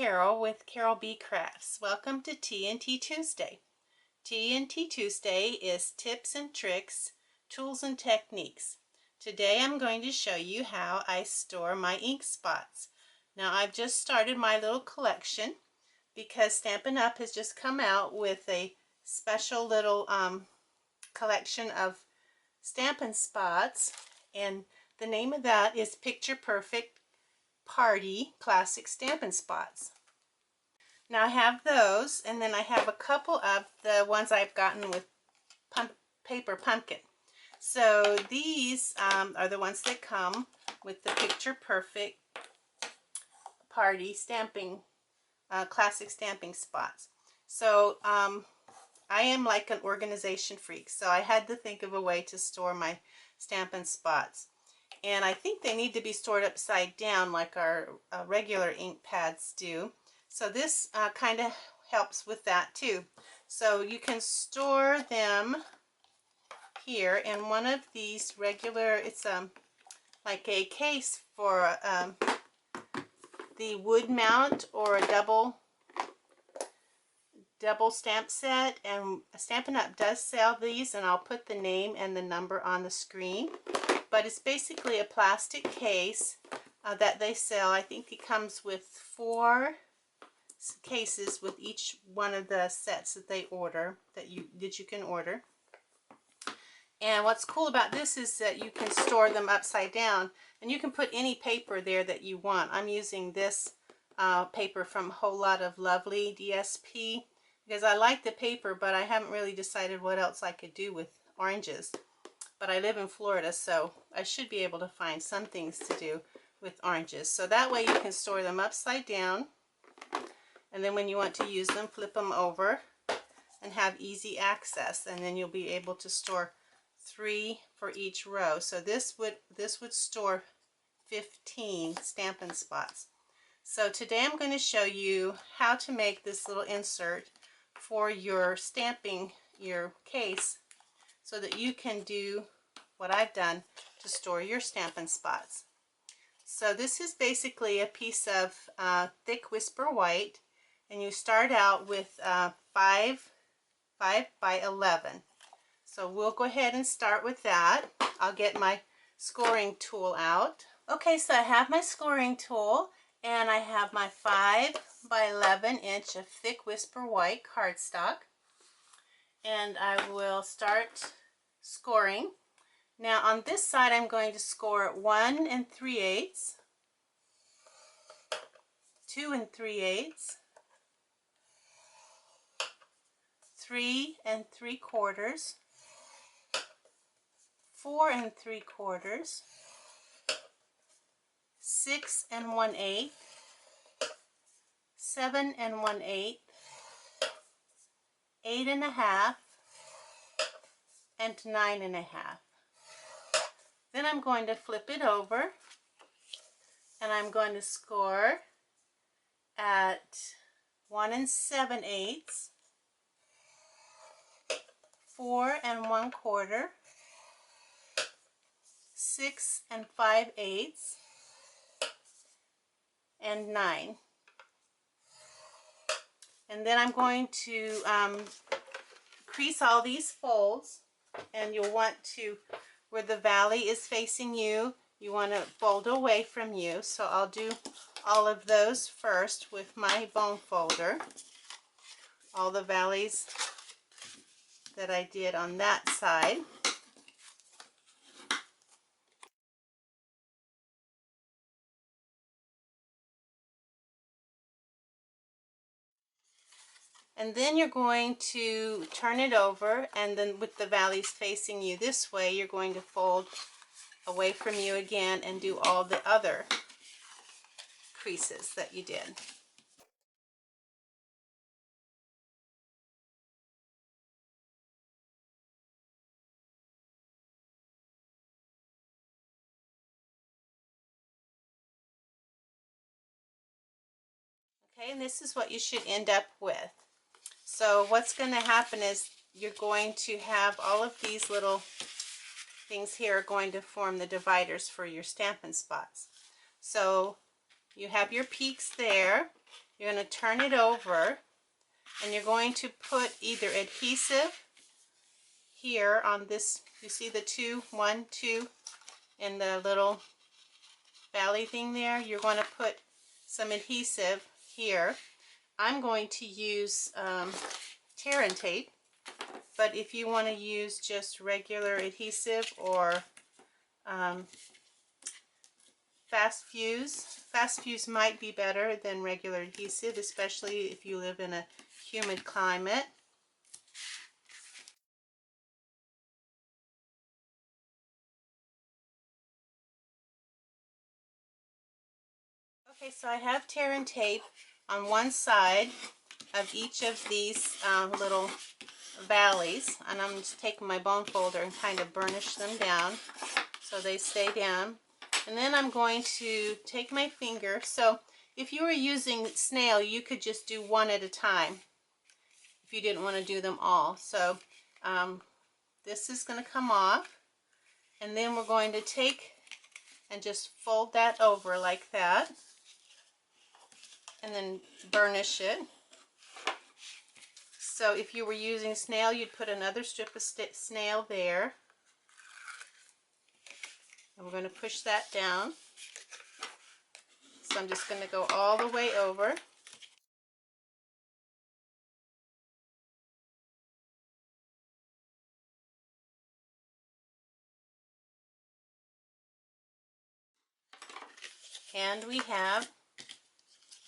Carol with Carol B Crafts. Welcome to TNT Tuesday. TNT Tuesday is tips and tricks, tools and techniques. Today I'm going to show you how I store my ink spots. Now I've just started my little collection because Stampin' Up! Has just come out with a special little collection of Stampin' spots, and the name of that is Picture Perfect Party Classic Stampin' Spots. Now I have those, and then I have a couple of the ones I've gotten with paper pumpkin. So these are the ones that come with the Picture Perfect Party stamping, classic stamping spots. So I am like an organization freak, so I had to think of a way to store my Stampin' spots. And I think they need to be stored upside down like our regular ink pads do. So this kind of helps with that too. So you can store them here in one of these regular, it's like a case for the wood mount or a double stamp set, and Stampin' Up! Does sell these, and I'll put the name and the number on the screen. But it's basically a plastic case that they sell. I think it comes with 4 cases with each one of the sets that they order, that you can order. And what's cool about this is that you can store them upside down, and you can put any paper there that you want. I'm using this paper from Whole Lot of Lovely DSP because I like the paper, but I haven't really decided what else I could do with oranges. But I live in Florida, so I should be able to find some things to do with oranges. So that way you can store them upside down, and then when you want to use them, flip them over and have easy access, and then you'll be able to store 3 for each row. So this would store 15 Stampin' spots. So today I'm going to show you how to make this little insert for your stamping, your case, so that you can do what I've done to store your Stampin' spots. So this is basically a piece of thick Whisper White, and you start out with 5 by 11. So we'll go ahead and start with that. I'll get my scoring tool out. Okay, so I have my scoring tool, and I have my 5 by 11 inch of thick Whisper White cardstock, and I will start scoring. Now on this side I'm going to score 1 3/8, 2 3/8, 3 3/4, 4 3/4, 6 1/8, 7 1/8, 8 1/2, and 9 1/2. Then I'm going to flip it over, and I'm going to score at 1 7/8, 4 1/4, 6 5/8, and 9. And then I'm going to crease all these folds, and you'll want to, where the valley is facing you, you want to fold away from you. So I'll do all of those first with my bone folder, all the valleys that I did on that side. And then you're going to turn it over, and then with the valleys facing you this way, you're going to fold away from you again and do all the other creases that you did. Okay, and this is what you should end up with. So what's going to happen is you're going to have all of these little things here are going to form the dividers for your Stampin' spots. So you have your peaks there, You're going to turn it over, and you're going to put either adhesive here on this. You see the two, 1, 2, and the little valley thing there. You're going to put some adhesive here. I'm going to use TNT, but if you want to use just regular adhesive or fast fuse might be better than regular adhesive, especially if you live in a humid climate. Okay, so I have tear and tape on one side of each of these little valleys, and I'm just taking my bone folder and kind of burnish them down so they stay down. And then I'm going to take my finger. So if you were using snail, you could just do one at a time if you didn't want to do them all. So this is going to come off, and then we're going to take and just fold that over like that, and then burnish it. So if you were using snail, you'd put another strip of snail there. And we're going to push that down. So I'm just going to go all the way over. And we have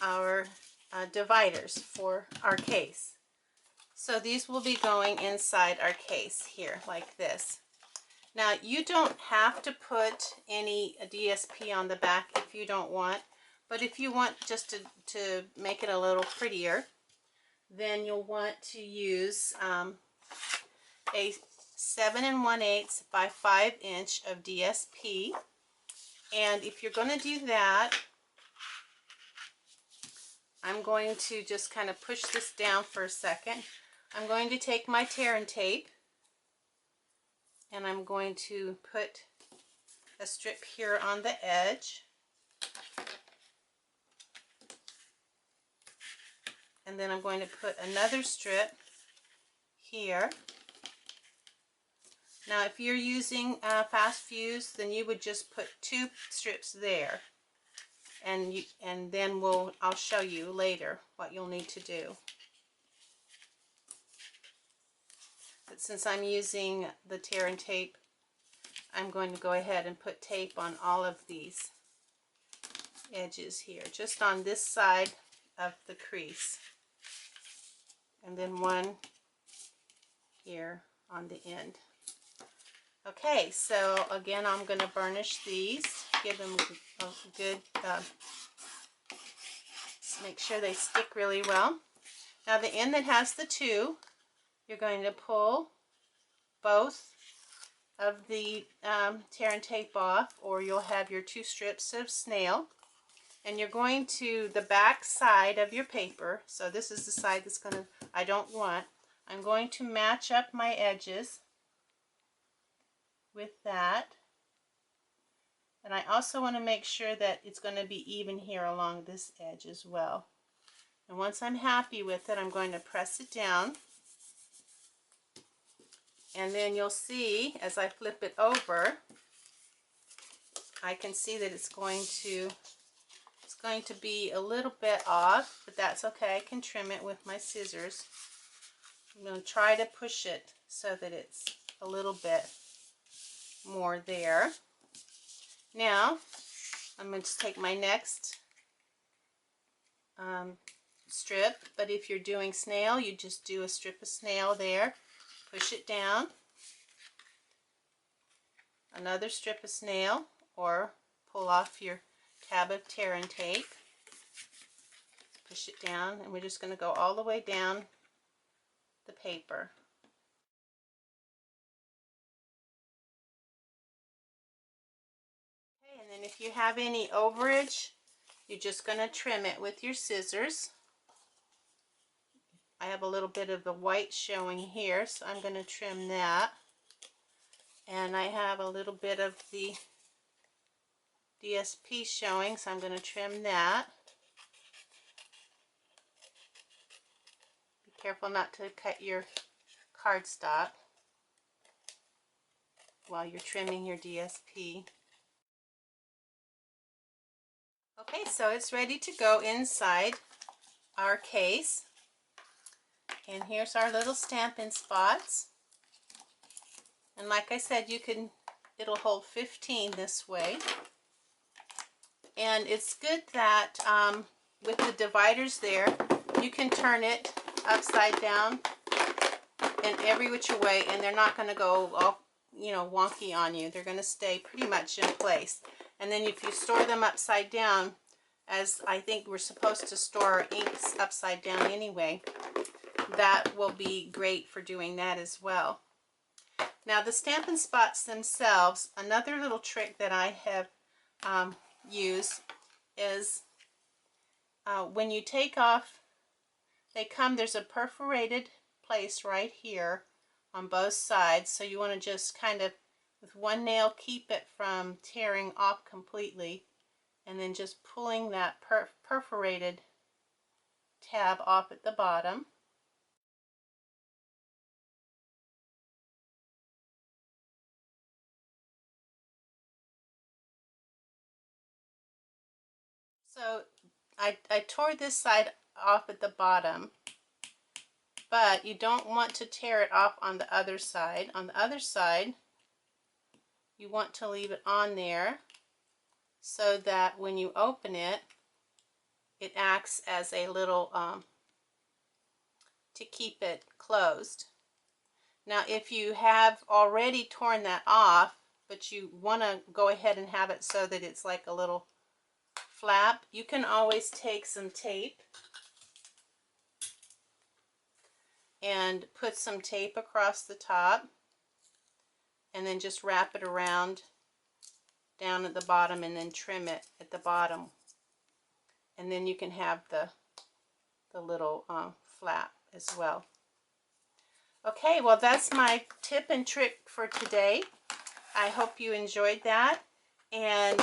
our dividers for our case. So these will be going inside our case here like this. Now you don't have to put any DSP on the back if you don't want, but if you want just to make it a little prettier, then you'll want to use a 7 1/8 by 5 inch of DSP. And if you're going to do that, I'm going to just kind of push this down for a second. I'm going to take my tear and tape, and I'm going to put a strip here on the edge, and then I'm going to put another strip here. Now if you're using fast fuse, then you would just put 2 strips there, and then I'll show you later what you'll need to do. But since I'm using the tear and tape, I'm going to go ahead and put tape on all of these edges here, just on this side of the crease, and then one here on the end. Okay, so again, I'm going to burnish these, give them a good, make sure they stick really well. Now the end that has the 2, you're going to pull both of the tear and tape off, or you'll have your 2 strips of snail, and you're going to the back side of your paper. So this is the side that's going to, I'm going to match up my edges with that, and I also want to make sure that it's going to be even here along this edge as well. And once I'm happy with it, I'm going to press it down, and then you'll see as I flip it over, I can see that it's going to be a little bit off, but that's okay. I can trim it with my scissors. I'm going to try to push it so that it's a little bit more there. Now I'm going to take my next strip, but if you're doing snail, you just do a strip of snail there, push it down, another strip of snail, or pull off your tab of tear and tape, push it down, and we're just going to go all the way down the paper. Okay, and then if you have any overage, you're just going to trim it with your scissors. I have a little bit of the white showing here, so I'm going to trim that. And I have a little bit of the DSP showing, so I'm going to trim that. Careful not to cut your cardstock while you're trimming your DSP. Okay, so it's ready to go inside our case. And here's our little Stampin' spots. And like I said, it'll hold 15 this way. And it's good that with the dividers there, you can turn it upside down and every which way, and they're not going to go all, wonky on you. They're going to stay pretty much in place. And then if you store them upside down, as I think we're supposed to store our inks upside down anyway, that will be great for doing that as well. Now the Stampin' spots themselves, another little trick that I have used is when you take off, there's a perforated place right here on both sides, so you want to just kind of with one nail keep it from tearing off completely, and then just pulling that perforated tab off at the bottom. So I tore this side off at the bottom, but you don't want to tear it off on the other side. On the other side, you want to leave it on there so that when you open it, it acts as a little, to keep it closed. Now if you have already torn that off, but you want to go ahead and have it so that it's like a little flap, you can always take some tape and put some tape across the top and then just wrap it around down at the bottom and then trim it at the bottom, and then you can have the little flap as well. Okay, well that's my tip and trick for today. I hope you enjoyed that, and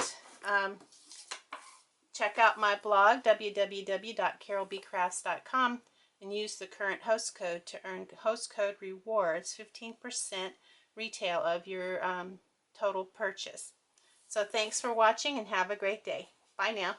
check out my blog www.carolbcrafts.com and use the current host code to earn host code rewards, 15% retail of your total purchase. So thanks for watching and have a great day. Bye now.